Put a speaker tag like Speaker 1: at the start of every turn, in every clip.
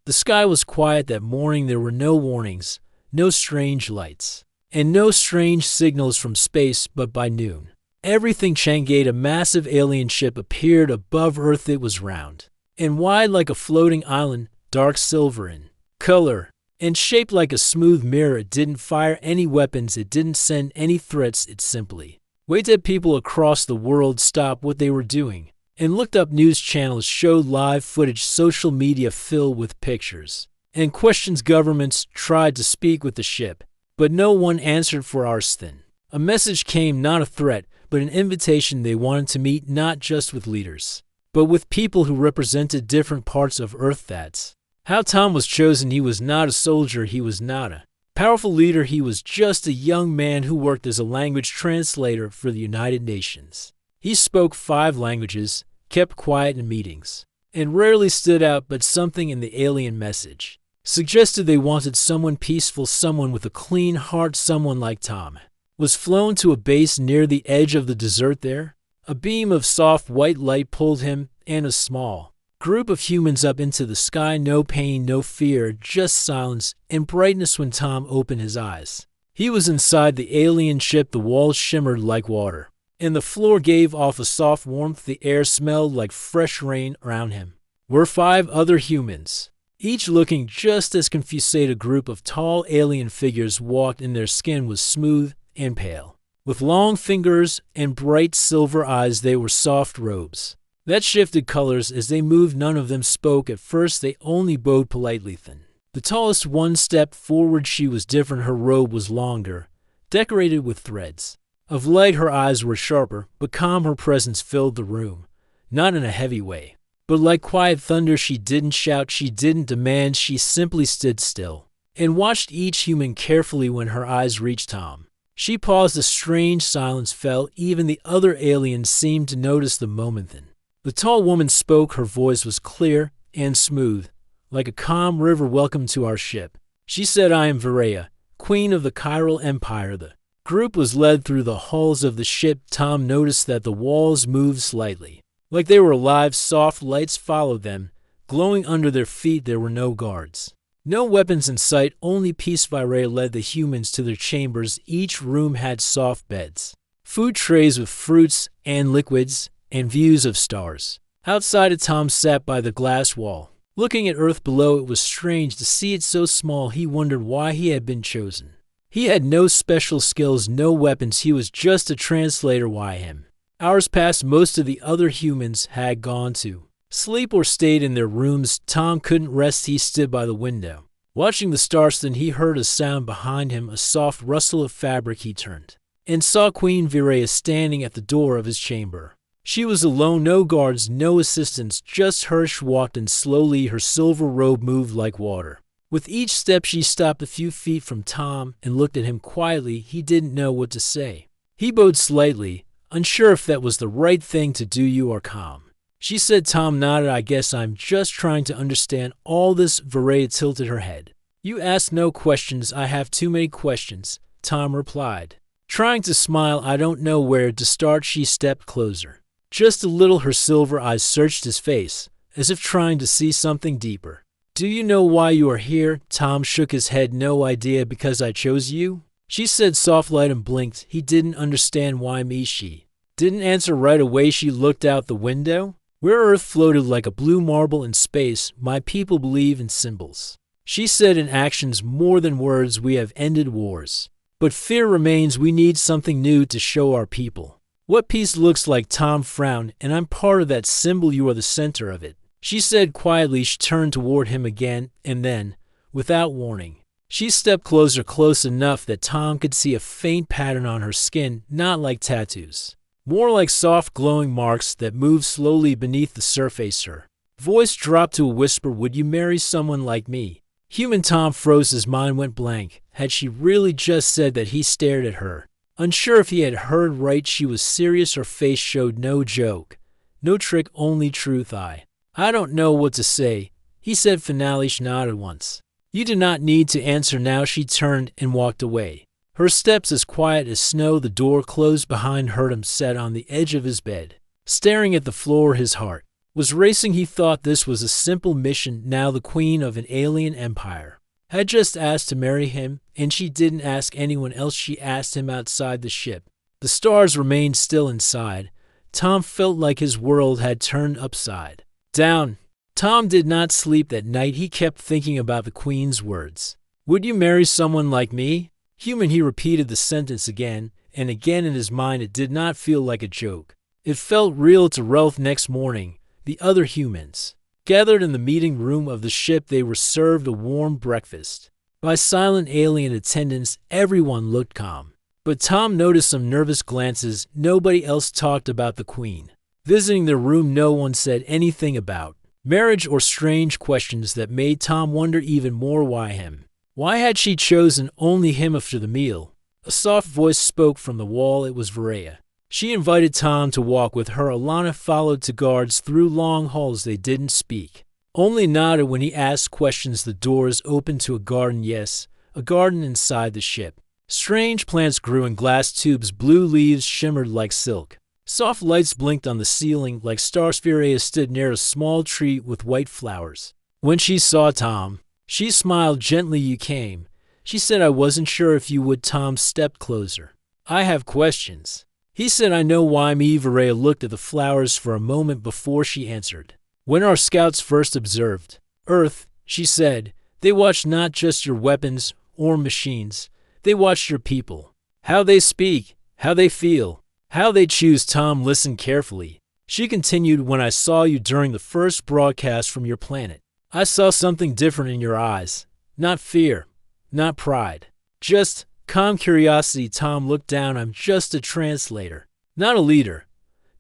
Speaker 1: The sky was quiet that morning. There were no warnings, no strange lights, and no strange signals from space. But by noon, everything changed. A massive alien ship appeared above Earth. It was round and wide like a floating island, dark silver in color, and shaped like a smooth mirror. It didn't fire any weapons. It didn't send any threats. It simply waited. People across the world stopped what they were doing and looked up. News channels showed live footage, social media filled with pictures and questions. Governments tried to speak with the ship, but no one answered. For hours then, a message came, not a threat, but an invitation. They wanted to meet not just with leaders, but with people who represented different parts of Earth. That's how Tom was chosen. He was not a soldier. He was not a powerful leader. He was just a young man who worked as a language translator for the United Nations. He spoke 5 languages, kept quiet in meetings, and rarely stood out. But something in the alien message suggested they wanted someone peaceful, someone with a clean heart. Someone like Tom was flown to a base near the edge of the desert. There, a beam of soft white light pulled him and a small group of humans up into the sky. No pain, no fear, just silence and brightness. When Tom opened his eyes, he was inside the alien ship. The walls shimmered like water, and the floor gave off a soft warmth. The air smelled like fresh rain. Around him were 5 other humans, each looking just as confused. A group of tall alien figures walked, and their skin was smooth and pale, with long fingers and bright silver eyes. They wore soft robes that shifted colors as they moved. None of them spoke at first. They only bowed politely. Then the tallest one stepped forward. She was different. Her robe was longer, decorated with threads of light. Her eyes were sharper but calm. Her presence filled the room, not in a heavy way, but like quiet thunder. She didn't shout. She didn't demand. She simply stood still and watched each human carefully. When her eyes reached Tom, she paused. A strange silence fell. Even the other aliens seemed to notice the moment. Then the tall woman spoke. Her voice was clear and smooth, like a calm river. Welcome to our ship, she said. I am Viraya, queen of the Chiral Empire. The group was led through the halls of the ship. Tom noticed that the walls moved slightly, like they were alive. Soft lights followed them, glowing under their feet. There were no guards, no weapons in sight, only peace. Viraya led the humans to their chambers. Each room had soft beds, food trays with fruits and liquids, and views of stars. Outside, Tom sat by the glass wall, looking at Earth below. It was strange to see it so small. He wondered why he had been chosen. He had no special skills, no weapons. He was just a translator. Why him? Hours passed. Most of the other humans had gone to sleep or stayed in their rooms. Tom couldn't rest. He stood by the window, watching the stars. Then he heard a sound behind him, a soft rustle of fabric. He turned and saw Queen Viraya standing at the door of his chamber. She was alone, no guards, no assistants, just her. She walked in slowly. Her silver robe moved like water. With each step, she stopped a few feet from Tom and looked at him quietly. He didn't know what to say. He bowed slightly, unsure if that was the right thing to do. You are calm, she said. Tom nodded. I guess I'm just trying to understand all this. Viraya tilted her head. You ask no questions. I have too many questions, Tom replied, trying to smile. I don't know where to start. She stepped closer, just a little. Her silver eyes searched his face, as if trying to see something deeper. Do you know why you are here? Tom shook his head. No idea. Because I chose you, she said. Soft light and blinked. He didn't understand. Why me? She didn't answer right away. She looked out the window, where Earth floated like a blue marble in space. My people believe in symbols, she said, in actions more than words. We have ended wars, but fear remains. We need something new to show our people what peace looks like. Tom frowned. And I'm part of that symbol. You are the center of it, she said quietly. She turned toward him again, and then, without warning, she stepped closer, close enough that Tom could see a faint pattern on her skin, not like tattoos, more like soft glowing marks that moved slowly beneath the surface. Her voice dropped to a whisper. Would you marry someone like me? Human Tom froze. His mind went blank. Had she really just said that? He stared at her, unsure if he had heard right. She was serious. Her face showed no joke, no trick, only truth. I don't know what to say, he said finally. She nodded once. You do not need to answer now. She turned and walked away, her steps as quiet as snow. The door closed behind her. Him sat on the edge of his bed, staring at the floor, his heart was racing. He thought this was a simple mission. Now the queen of an alien empire had just asked to marry him, and she didn't ask anyone else. She asked him outside the ship. The stars remained still inside. Tom felt like his world had turned upside down. Tom did not sleep that night. He kept thinking about the queen's words. Would you marry someone like me? Human. He repeated the sentence again and again in his mind. It did not feel like a joke. It felt real to Ralph. Next morning, the other humans gathered in the meeting room of the ship. They were served a warm breakfast by silent alien attendants. Everyone looked calm, but Tom noticed some nervous glances. Nobody else talked about the queen visiting their room. No one said anything about marriage or strange questions that made Tom wonder even more. Why him? Why had she chosen only him after the meal? A soft voice spoke from the wall. It was Varaya. She invited Tom to walk with her. Alana followed to guards through long halls. They didn't speak, only nodded when he asked questions. The doors opened to a garden. Yes, a garden inside the ship. Strange plants grew in glass tubes. Blue leaves shimmered like silk. Soft lights blinked on the ceiling like stars. Varaya stood near a small tree with white flowers. When she saw Tom, she smiled gently. You came, she said. I wasn't sure if you would. Tom stepped closer. I have questions, he said. I know why me. Varaya looked at the flowers for a moment before she answered. When our scouts first observed Earth, she said, they watched not just your weapons or machines. They watched your people. How they speak, how they feel, how they choose. Tom listened carefully. She continued, when I saw you during the first broadcast from your planet, I saw something different in your eyes. Not fear, not pride, just calm curiosity. Tom looked down. I'm just a translator, not a leader,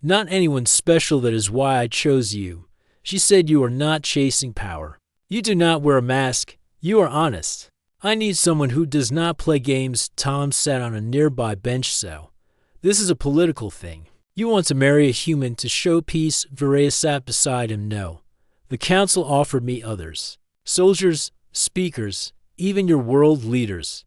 Speaker 1: not anyone special. That is why I chose you, she said. You are not chasing power. You do not wear a mask. You are honest. I need someone who does not play games. Tom sat on a nearby bench. So, this is a political thing. You want to marry a human to show peace? Varaya sat beside him. No. The council offered me others. Soldiers, speakers, even your world leaders.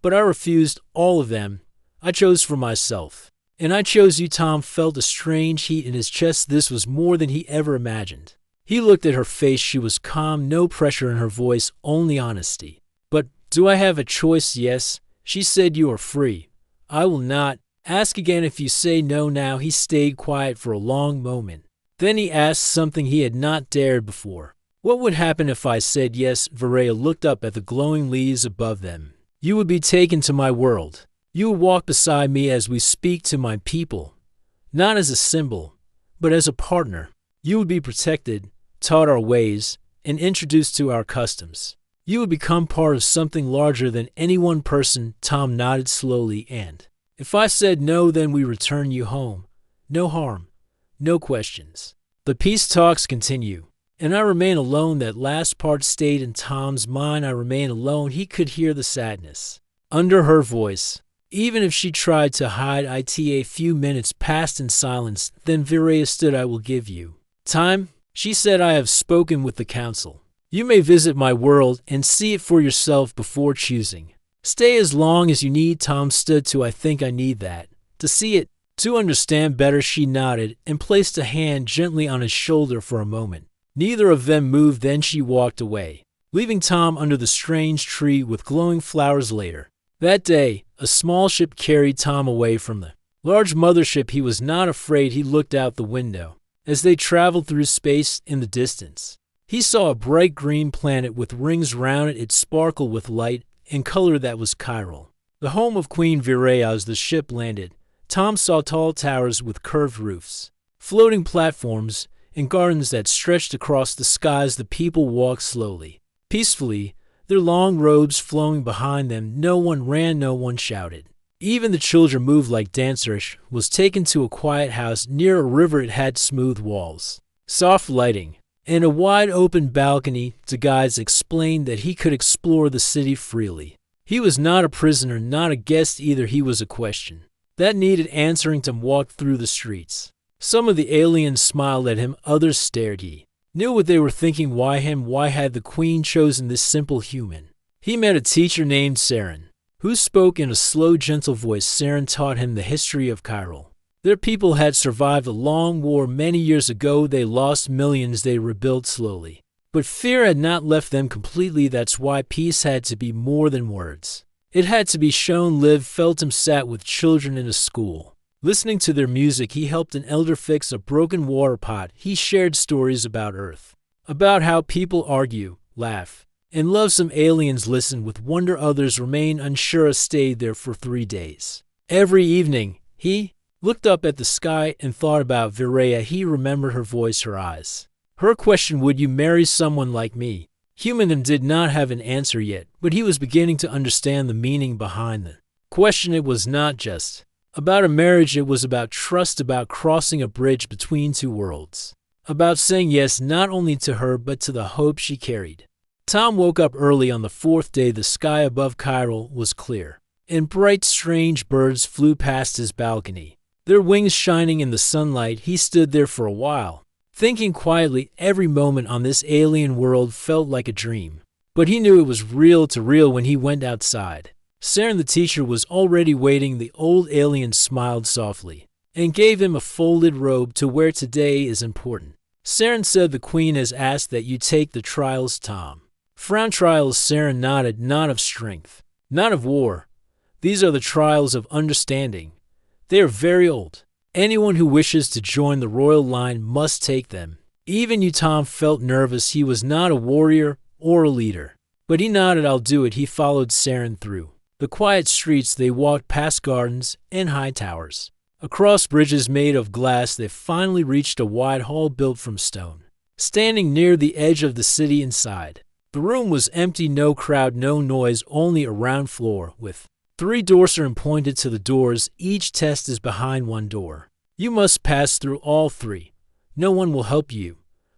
Speaker 1: But I refused all of them. I chose for myself. And I chose you. Tom felt a strange heat in his chest. This was more than he ever imagined. He looked at her face. She was calm, no pressure in her voice, only honesty. But do I have a choice? Yes, she said. You are free. I will not ask again if you say no now. He stayed quiet for a long moment. Then he asked something he had not dared before. What would happen if I said yes? Varaya looked up at the glowing leaves above them. You would be taken to my world. You would walk beside me as we speak to my people, not as a symbol, but as a partner. You would be protected, taught our ways, and introduced to our customs. You would become part of something larger than any one person. Tom nodded slowly. And if I said no, then we return you home. No harm, no questions. The peace talks continue. And I remain alone. That last part stayed in Tom's mind. I remain alone. He could hear the sadness under her voice. Even if she tried to hide it. A few minutes passed in silence. Then Varaya stood. I will give you time, she said. I have spoken with the council. You may visit my world and see it for yourself before choosing. Stay as long as you need. Tom stood to. I think I need that. To see it, to understand better. She nodded and placed a hand gently on his shoulder. For a moment, neither of them moved. Then she walked away, leaving Tom under the strange tree with glowing flowers. Later that day, a small ship carried Tom away from the large mothership. He was not afraid. He looked out the window. As they traveled through space, in the distance, he saw a bright green planet with rings round it. It sparkled with light and color. That was Chiral, the home of Queen Varaya. As the ship landed, Tom saw tall towers with curved roofs, floating platforms, and gardens that stretched across the skies. The people walked slowly, peacefully, their long robes flowing behind them. No one ran, no one shouted. Even the children moved like dancers. Was taken to a quiet house near a river. It had smooth walls, soft lighting, and a wide open balcony. The guides explained that he could explore the city freely. He was not a prisoner, not a guest either. He was a question that needed answering. Tom walked through the streets. Some of the aliens smiled at him, others stared. He knew what they were thinking. Why him? Why had the queen chosen this simple human? He met a teacher named Saren, who spoke in a slow, gentle voice. Saren taught him the history of Chiral. Their people had survived a long war many years ago. They lost millions, they rebuilt slowly. But fear had not left them completely. That's why peace had to be more than words. It had to be shown, lived. Feltham sat with children in a school. Listening to their music, he helped an elder fix a broken water pot. He shared stories about Earth, about how people argue, laugh, and love. Some aliens listened with wonder, others remained unsure. Stayed there for 3 days. Every evening, he looked up at the sky and thought about Virea. He remembered her voice, her eyes. Her question, would you marry someone like me? Humanism did not have an answer yet, but he was beginning to understand the meaning behind the question. It was not just about a marriage, it was about trust, about crossing a bridge between two worlds, about saying yes not only to her but to the hope she carried. Tom woke up early on the 4th day. The sky above Cairo was clear, and bright, strange birds flew past his balcony, their wings shining in the sunlight. He stood there for a while, thinking quietly. Every moment on this alien world felt like a dream, but he knew it was real to real when he went outside. Saren, the teacher, was already waiting. The old alien smiled softly and gave him a folded robe to wear. Today is important, Saren said. The queen has asked that you take the trials. Tom frowned. Trials? Saren nodded. Not of strength, not of war. These are the trials of understanding. They are very old. Anyone who wishes to join the royal line must take them. Even you. Tom felt nervous. He was not a warrior or a leader, but he nodded. I'll do it. He followed Saren through the quiet streets. They walked past gardens and high towers, across bridges made of glass. They finally reached a wide hall built from stone, standing near the edge of the city. Inside, the room was empty. No crowd, no noise, only a round floor with 3 doors. Saren pointed to the doors. Each test is behind one door. You must pass through all 3. No one will help you,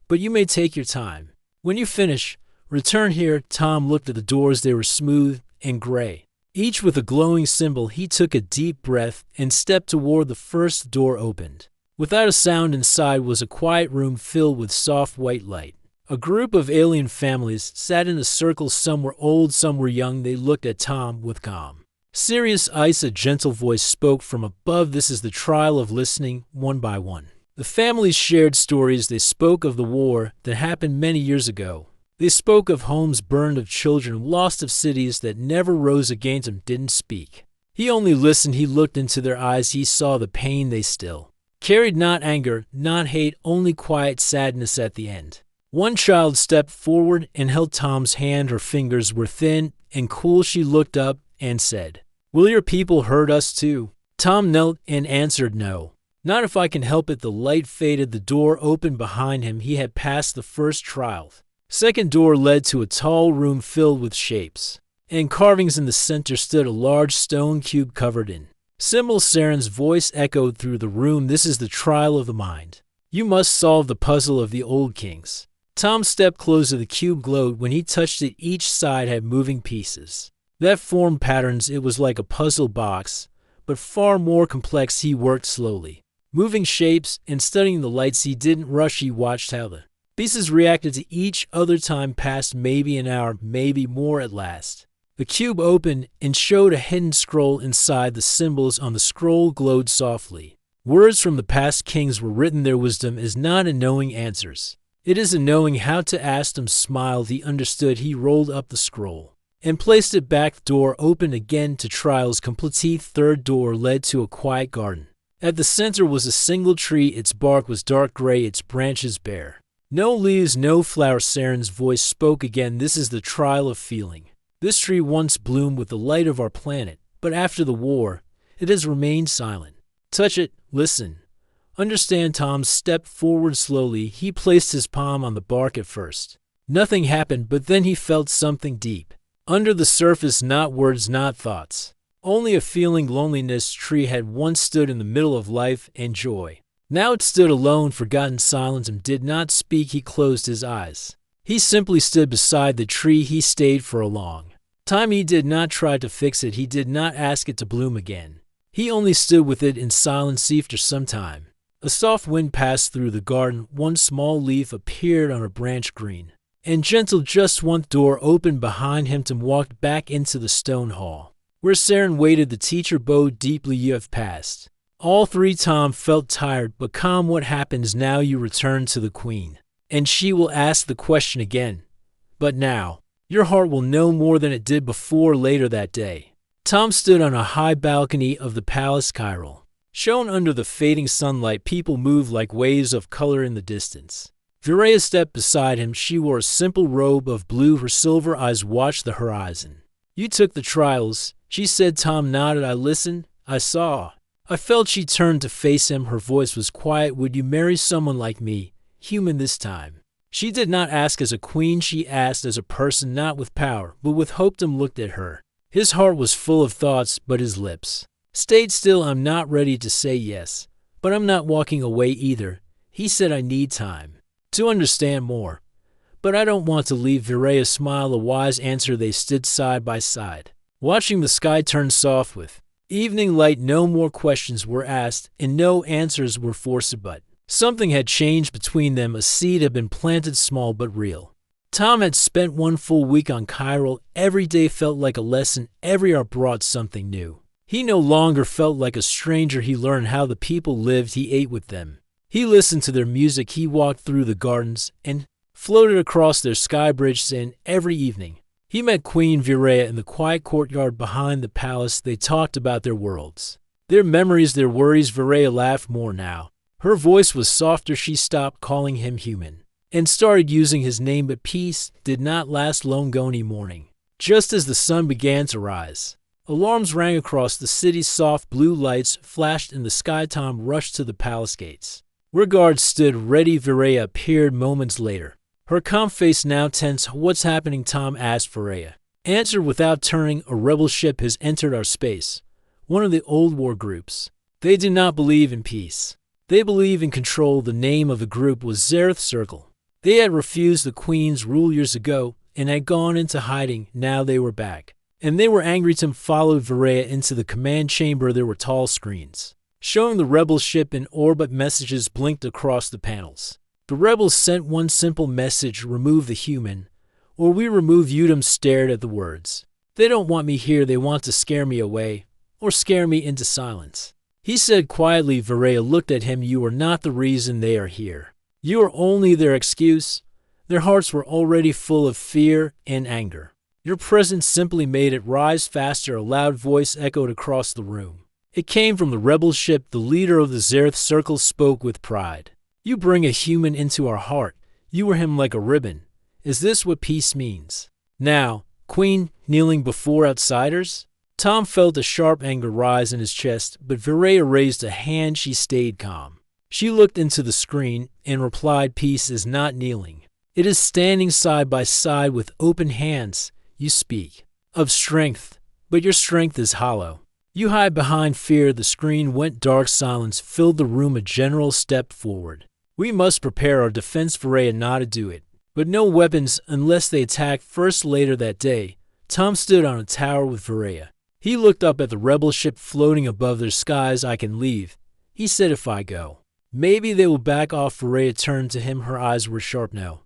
Speaker 1: but you may take your time. When you finish, return here. Tom looked at the doors. They were smooth and gray, each with a glowing symbol. He took a deep breath and stepped toward the first door. Opened. Without a sound, inside was a quiet room filled with soft white light. A group of alien families sat in a circle. Some were old, some were young. They looked at Tom with calm, serious eyes. A gentle voice spoke from above. This is the trial of listening. One by one, the families shared stories. They spoke of the war that happened many years ago. They spoke of homes burned, of children lost, of cities that never rose again. Tom didn't speak. He only listened. He looked into their eyes. He saw the pain they still carried. Not anger, not hate, only quiet sadness. At the end, one child stepped forward and held Tom's hand. Her fingers were thin and cool. She looked up and said, "Will your people hurt us too?" Tom knelt and answered, "No, not if I can help it." The light faded. The door opened behind him. He had passed the first trial. Second door led to a tall room filled with shapes and carvings. In the center stood a large stone cube covered in symbols. Saren's voice echoed through the room. This is the trial of the mind. You must solve the puzzle of the old kings. Tom stepped closer. The cube glowed. When he touched it, each side had moving pieces that formed patterns. It was like a puzzle box, but far more complex. He worked slowly, moving shapes and studying the lights. He didn't rush. He watched how the pieces reacted to each other. Time passed, maybe an hour, maybe more. At last, the cube opened and showed a hidden scroll inside. The symbols on the scroll glowed softly. Words from the past kings were written. Their wisdom is not in knowing answers. It is in knowing how to ask them. Smiled. He understood. He rolled up the scroll and placed it back. The door opened again to trials complete. Third door led to a quiet garden. At the center was a single tree. Its bark was dark gray, its branches bare. No leaves, no flowers. Saren's voice spoke again. This is the trial of feeling. This tree once bloomed with the light of our planet, but after the war, it has remained silent. Touch it, listen, understand. Tom stepped forward slowly. He placed his palm on the bark. At first, nothing happened, but then he felt something deep under the surface. Not words, not thoughts, only a feeling. Loneliness. Tree had once stood in the middle of life and joy. Now it stood alone, forgotten. Silence. Him did not speak. He closed his eyes. He simply stood beside the tree. He stayed for a long time. He did not try to fix it. He did not ask it to bloom again. He only stood with it in silence. After some time, a soft wind passed through the garden. One small leaf appeared on a branch, green and gentle. Just one door opened behind him. Tom walked back into the stone hall where Saren waited. The teacher bowed deeply. You have passed All three Tom felt tired but calm. What happens now? You return to the queen, and she will ask the question again. But now, your heart will know more than it did before. Later that day, Tom stood on a high balcony of the palace Chiral. Shown under the fading sunlight, people moved like waves of color in the distance. Viraya stepped beside him. She wore a simple robe of blue. Her silver eyes watched the horizon. You took the trials, she said. Tom nodded. I listened. I saw. I felt. She turned to face him. Her voice was quiet. Would you marry someone like me, human this time? She did not ask as a queen. She asked as a person, not with power, but with hope. Tom looked at her. His heart was full of thoughts, but his lips stayed still. I'm not ready to say yes, but I'm not walking away either. He said, I need time to understand more, but I don't want to leave. Viraya smiled, a wise answer. They stood side by side, watching the sky turn soft with evening light. No more questions were asked, and no answers were forced, but something had changed between them. A seed had been planted, small but real. Tom had spent one full week on Chiral. Every day felt like a lesson. Every hour brought something new. He no longer felt like a stranger. He learned how the people lived. He ate with them. He listened to their music. He walked through the gardens and floated across their sky bridges. And every evening, he met Queen Viraya in the quiet courtyard behind the palace. They talked about their worlds, their memories, their worries. Viraya laughed more now. Her voice was softer. She stopped calling him human and started using his name. But peace did not last long. Goni morning, just as the sun began to rise, alarms rang across the city. Soft blue lights flashed in the sky. Tom rushed to the palace gates, where guards stood ready. Viraya appeared moments later, her calm face now tense. What's happening? Tom asked. Viraya answered without turning. A rebel ship has entered our space, one of the old war groups. They do not believe in peace. They believe in control. The name of the group was Zareth Circle. They had refused the queen's rule years ago and had gone into hiding. Now they were back, and they were angry. Tim followed Viraya into the command chamber. There were tall screens showing the rebel ship in orbit. Messages blinked across the panels. The rebels sent one simple message: remove the human, or we remove you. Tim stared at the words. They don't want me here. They want to scare me away, or scare me into silence. He said quietly. Viraya looked at him. You are not the reason they are here. You are only their excuse. Their hearts were already full of fear and anger. Your presence simply made it rise faster. A loud voice echoed across the room. It came from the rebel ship. The leader of the Zareth Circle spoke with pride. You bring a human into our heart. You wear him like a ribbon. Is this what peace means? Now, Queen, kneeling before outsiders? Tom felt a sharp anger rise in his chest, but Viraya raised a hand. She stayed calm. She looked into the screen and replied, peace is not kneeling. It is standing side by side with open hands. You speak of strength, but your strength is hollow. You hide behind fear. The screen went dark. Silence filled the room. A general stepped forward. We must prepare our defense. Viraya nodded. Do it, but no weapons unless they attack first. Later that day, Tom stood on a tower with Viraya. He looked up at the rebel ship floating above their skies. I can leave, he said. If I go, maybe they will back off. Viraya turned to him. Her eyes were sharp. No,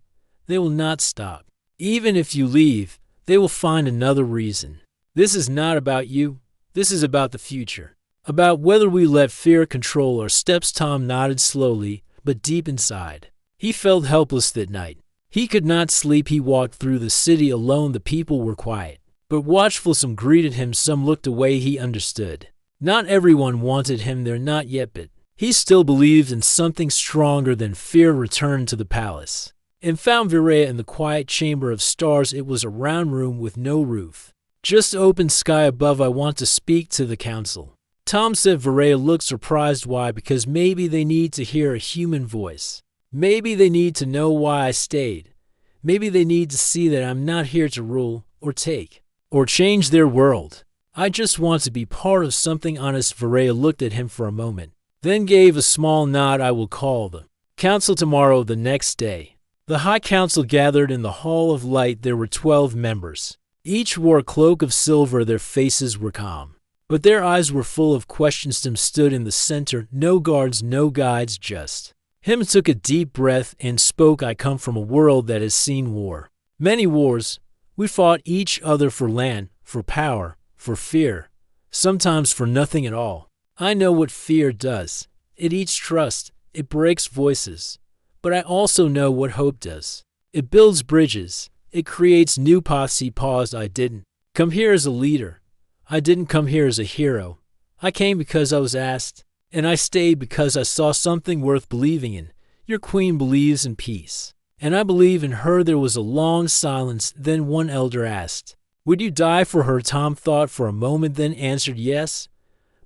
Speaker 1: they will not stop. Even if you leave, they will find another reason. This is not about you. This is about the future. About whether we let fear control our steps. Tom nodded slowly, but deep inside, he felt helpless that night. He could not sleep. He walked through the city alone. The people were quiet, but watchful. Some greeted him, some looked away. He understood. Not everyone wanted him there, not yet, but he still believed in something stronger than fear. Returned to the palace and found Viraya in the quiet chamber of stars. It was a round room with no roof, just open sky above. I want to speak to the council, Tom said. Viraya looked surprised. Why? Because maybe they need to hear a human voice. Maybe they need to know why I stayed. Maybe they need to see that I'm not here to rule or take or change their world. I just want to be part of something honest. Viraya looked at him for a moment, then gave a small nod. I will call the council tomorrow. The next day, the High Council gathered in the Hall of Light. There were 12 members. Each wore a cloak of silver. Their faces were calm, but their eyes were full of questions. Tim stood in the center. No guards, no guides, just him. Took a deep breath and spoke. I come from a world that has seen war. Many wars. We fought each other for land, for power, for fear, sometimes for nothing at all. I know what fear does. It eats trust. It breaks voices. But I also know what hope does. It builds bridges. It creates new paths. He paused. I didn't come here as a leader. I didn't come here as a hero. I came because I was asked, and I stayed because I saw something worth believing in. Your queen believes in peace, and I believe in her. There was a long silence. Then one elder asked, would you die for her? Tom thought for a moment, then answered yes,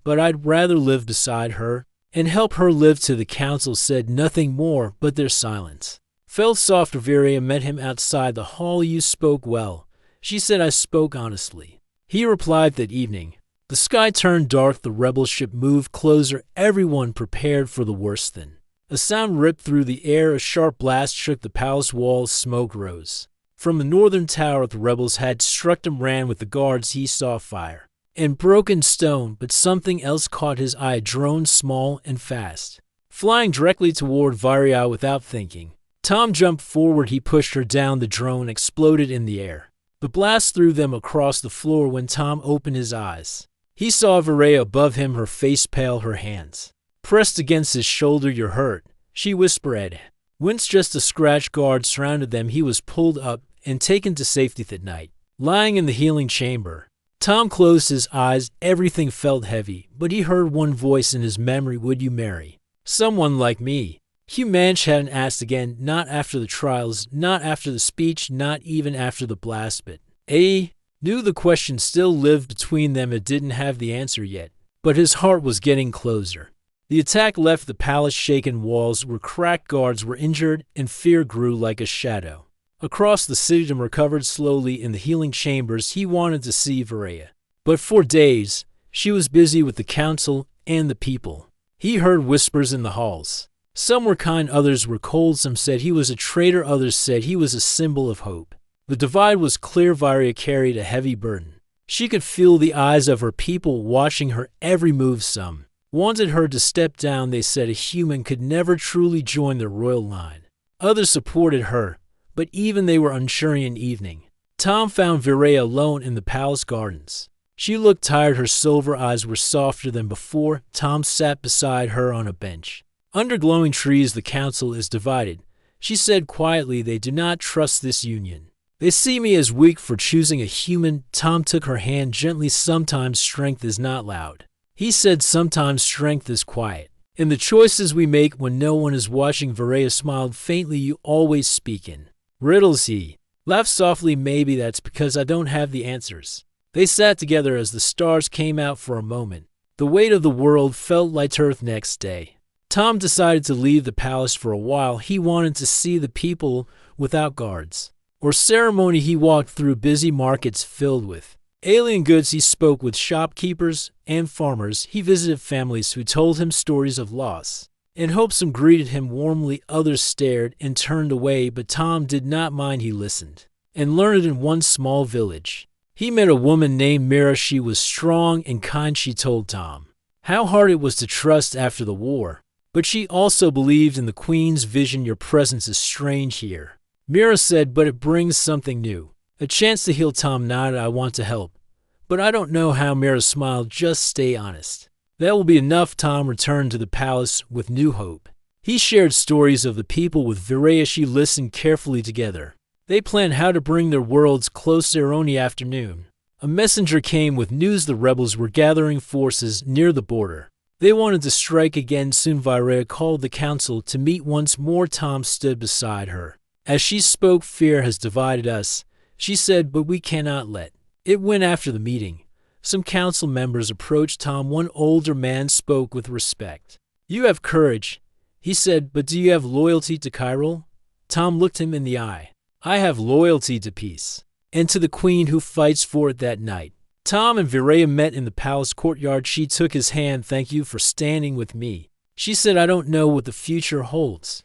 Speaker 1: but I'd rather live beside her and help her live. To the council said nothing more, but their silence felt soft. Virea met him outside the hall. You spoke well, she said. I spoke honestly, he replied. That evening, the sky turned dark. The rebel ship moved closer. Everyone prepared for the worst. Then a sound ripped through the air. A sharp blast shook the palace walls. Smoke rose from the northern tower. The rebels had struck him. Ran with the guards. He saw fire and broken stone, but something else caught his eye. A drone, small and fast, flying directly toward Virea. Without thinking, Tom jumped forward. He pushed her down. The drone exploded in the air. The blast threw them across the floor. When Tom opened his eyes, he saw Virea above him, her face pale, her hands pressed against his shoulder. You're hurt, she whispered. Whence? Just a scratch. Guards surrounded them. He was pulled up and taken to safety. That night, lying in the healing chamber, Tom closed his eyes. Everything felt heavy, but he heard one voice in his memory. Would you marry someone like me? Hugh Manch hadn't asked again, not after the trials, not after the speech, not even after the blast, but knew the question still lived between them. It didn't have the answer yet, but his heart was getting closer. The attack left the palace shaken. Walls were cracked, guards were injured, and fear grew like a shadow across the city. Tom recovered slowly in the healing chambers. He wanted to see Virea, but for days she was busy with the council and the people. He heard whispers in the halls. Some were kind, others were cold. Some said he was a traitor, others said he was a symbol of hope. The divide was clear. Virea carried a heavy burden. She could feel the eyes of her people watching her every move. Some wanted her to step down. They said a human could never truly join the royal line. Others supported her, but even they were unsure. In evening, Tom found Virea alone in the palace gardens. She looked tired. Her silver eyes were softer than before. Tom sat beside her on a bench. Under glowing trees. The council is divided, she said quietly. They do not trust this union. They see me as weak for choosing a human. Tom took her hand gently. Sometimes strength is not loud, he said. Sometimes strength is quiet. In the choices we make when no one is watching. Virea smiled faintly. You always speak in riddles, he laughed softly. Maybe that's because I don't have the answers. They sat together as the stars came out for a moment. The weight of the world felt like earth. Next day, Tom decided to leave the palace for a while. He wanted to see the people without guards or ceremony. He walked through busy markets filled with alien goods. He spoke with shopkeepers and farmers. He visited families who told him stories of loss and hope. Some greeted him warmly, others stared and turned away, but Tom did not mind. He listened and learned. In one small village, he met a woman named Mira. She was strong and kind. She told Tom how hard it was to trust after the war, but she also believed in the queen's vision. Your presence is strange here, Mira said, but it brings something new, a chance to heal. Tom nodded. I want to help, but I don't know how. Mira smiled. Just stay honest. That will be enough. Tom returned to the palace with new hope. He shared stories of the people with Virea. She listened carefully. Together, they planned how to bring their worlds closer. Only afternoon, a messenger came with news. The rebels were gathering forces near the border. They wanted to strike again soon. Virea called the council to meet once more. Tom stood beside her as she spoke. Fear has divided us, she said, but we cannot let it win. After the meeting, some council members approached Tom. One older man spoke with respect. You have courage, he said, but do you have loyalty to Cairo? Tom looked him in the eye. I have loyalty to peace and to the queen who fights for it. That night, Tom and Virea met in the palace courtyard. She took his hand. Thank you for standing with me, she said. I don't know what the future holds,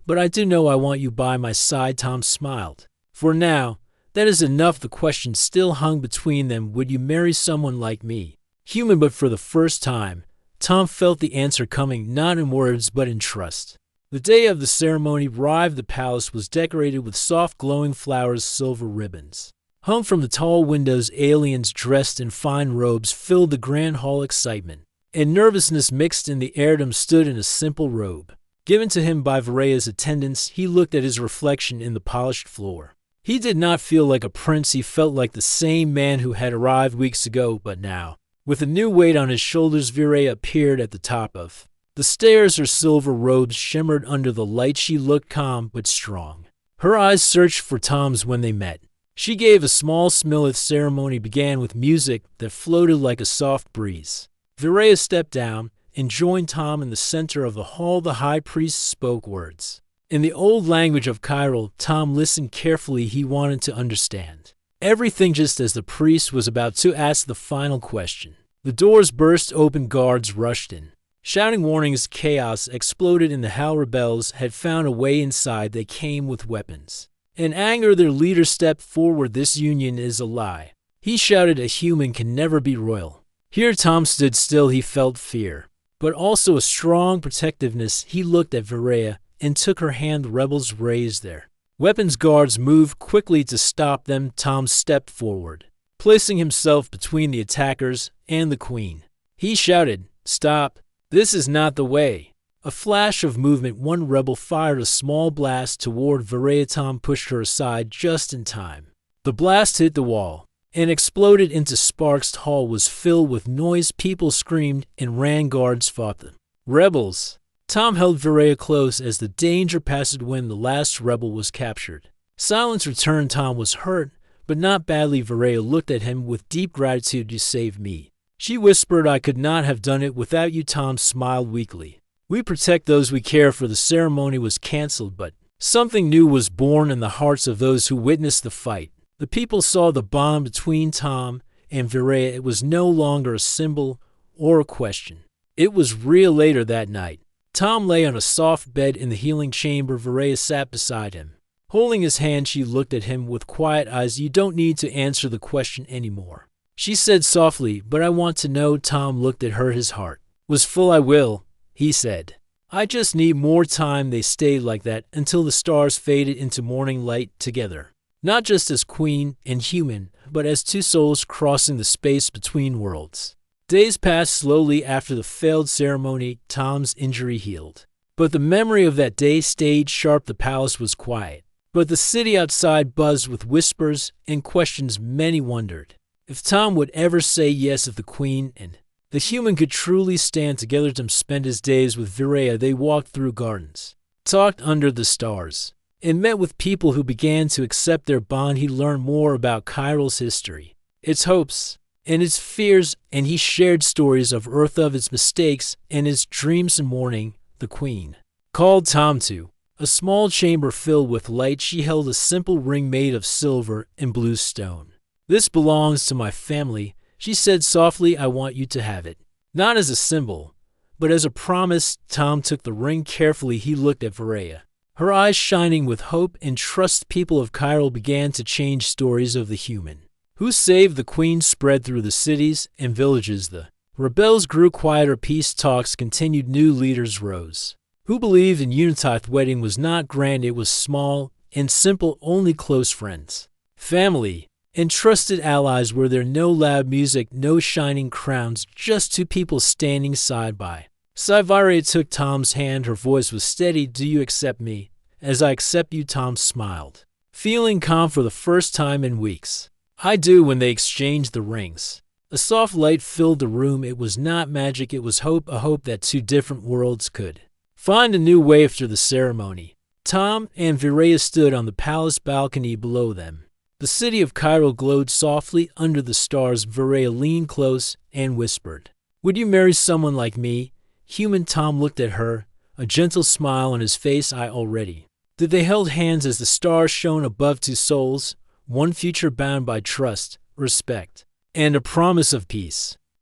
Speaker 1: but I do know I want you by my side. Tom smiled. For now, that is enough. The question still hung between them. Would you marry someone like me? Human. But for the first time, Tom felt the answer coming, not in words but in trust. The day of the ceremony arrived. The palace was decorated with soft glowing flowers. Silver ribbons hung from the tall windows. Aliens dressed in fine robes filled the grand hall. Excitement and nervousness mixed in the air. Tom stood in a simple robe, given to him by Veraya's attendants. He looked at his reflection in the polished floor. He did not feel like a prince. He felt like the same man who had arrived weeks ago, but now, with a new weight on his shoulders, Veraya appeared at the top of the stairs. Her silver robes shimmered under the light. She looked calm but strong. Her eyes searched for Tom's when they met. She gave a small smile. The ceremony began with music that floated like a soft breeze. Veraya stepped down and joined Tom in the center of the hall. The high priest spoke words in the old language of Cairo. Tom listened carefully. He wanted to understand everything. Just as the priest was about to ask the final question, the doors burst open. Guards rushed in, shouting warnings. Chaos exploded in the hall. Rebels had found a way inside. They came with weapons. In anger, their leader stepped forward. This union is a lie, he shouted. A human can never be royal. Here Tom stood still. He felt fear, but also a strong protectiveness. He looked at Veraya and took her hand. The rebels raised their weapons. Guards moved quickly to stop them. Tom stepped forward, placing himself between the attackers and the queen. He shouted, "Stop! This is not the way." A flash of movement. One rebel fired a small blast toward Veraya. Tom pushed her aside just in time. The blast hit the wall and exploded into sparks. The hall was filled with noise. People screamed and ran. Guards fought the rebels. Tom held Veraya close as the danger passed. When the last rebel was captured, silence returned. Tom was hurt, but not badly. Veraya looked at him with deep gratitude. "You saved me," she whispered. "I could not have done it without you." Tom smiled weakly. "We protect those we care for." The ceremony was canceled, but something new was born in the hearts of those who witnessed the fight. The people saw the bond between Tom and Veraya. It was no longer a symbol or a question. It was real. Later that night, Tom lay on a soft bed in the healing chamber. Veraya sat beside him, holding his hand. She looked at him with quiet eyes. "You don't need to answer the question anymore," she said softly, "but I want to know." Tom looked at her. His heart was full. "I will," he said. "I just need more time." They stayed like that until the stars faded into morning light together, not just as queen and human, but as two souls crossing the space between worlds. Days passed slowly after the failed ceremony. Tom's injury healed, but the memory of that day stayed sharp. The palace was quiet, but the city outside buzzed with whispers and questions. Many wondered if Tom would ever say yes, if the queen and the human could truly stand together. Tom spent his days with Veraya. They walked through gardens, talked under the stars, and met with people who began to accept their bond. He learned more about Cairo's history, its hopes, and its fears, and he shared stories of Earth, of its mistakes and its dreams. In morning, the queen called Tom to a small chamber filled with light. She held a simple ring made of silver and blue stone. "This belongs to my family," she said softly. "I want you to have it, not as a symbol, but as a promise." Tom took the ring carefully. He looked at Veraya, her eyes shining with hope and trust. People of Cairo began to change. Stories of the human who saved the queen spread through the cities and villages. The rebels grew quieter. Peace talks continued. New leaders rose, who believed in unity. The wedding was not grand. It was small and simple. Only close friends, family, and trusted allies were there. No loud music, no shining crowns, just two people standing side by side. Veraya took Tom's hand. Her voice was steady. "Do you accept me as I accept you?" Tom smiled, feeling calm for the first time in weeks. "I do." When they exchanged the rings, a soft light filled the room. It was not magic, it was hope, a hope that two different worlds could find a new way. After the ceremony, Tom and Veraya stood on the palace balcony below them. The city of Cairo glowed softly under the stars. Veraya leaned close and whispered, "Would you marry someone like me, human?" Tom looked at her, a gentle smile on his face. "I already did." They held hands as the stars shone above. Two souls, one future bound by trust, respect, and a promise of peace.